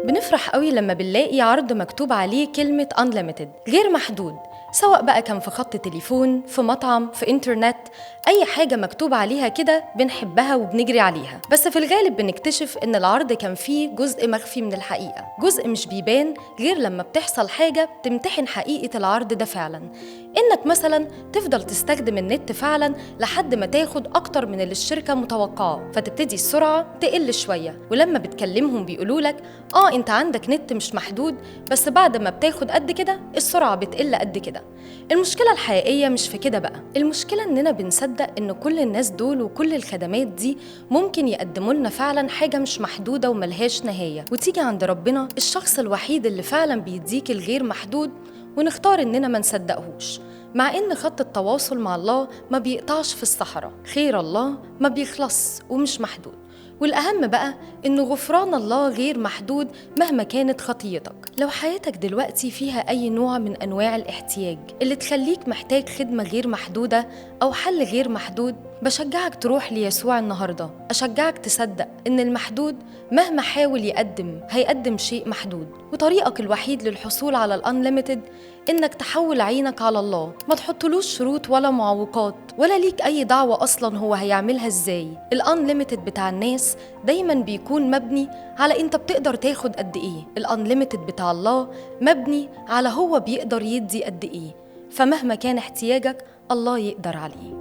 بنفرح قوي لما بنلاقي عرض مكتوب عليه كلمة unlimited غير محدود، سواء بقى كان في خط تليفون، في مطعم، في انترنت، أي حاجة مكتوب عليها كده بنحبها وبنجري عليها. بس في الغالب بنكتشف إن العرض كان فيه جزء مخفي من الحقيقة، جزء مش بيبان غير لما بتحصل حاجة بتمتحن حقيقة العرض ده فعلا. إنك مثلا تفضل تستخدم النت فعلا لحد ما تاخد أكتر من اللي الشركة متوقعه، فتبتدي السرعة تقل شوية، ولما بتكلمهم بيقولولك انت عندك نت مش محدود، بس بعد ما بتاخد قد كده السرعة بتقل قد كده. المشكلة الحقيقية مش في كده بقى، المشكلة اننا بنصدق ان كل الناس دول وكل الخدمات دي ممكن يقدموا لنا فعلا حاجة مش محدودة وملهاش نهاية، وتيجي عند ربنا الشخص الوحيد اللي فعلا بيديك الغير محدود ونختار اننا ما نصدقهوش، مع ان خط التواصل مع الله ما بيقطعش في الصحراء، خير الله ما بيخلص ومش محدود. والأهم بقى إن غفران الله غير محدود مهما كانت خطيتك. لو حياتك دلوقتي فيها أي نوع من أنواع الاحتياج اللي تخليك محتاج خدمة غير محدودة أو حل غير محدود، بشجعك تروح ليسوع النهاردة. أشجعك تصدق إن المحدود مهما حاول هيقدم شيء محدود، وطريقك الوحيد للحصول على الأنليميتد إنك تحول عينك على الله، ما تحطلوش شروط ولا معوقات ولا ليك أي دعوة أصلاً هو هيعملها إزاي. الأنليميتد بتاع الناس دايماً بيكون مبني على أنت بتقدر تاخد قد إيه، الأنليميتد بتاع الله مبني على هو بيقدر يدي قد إيه، فمهما كان احتياجك الله يقدر عليه.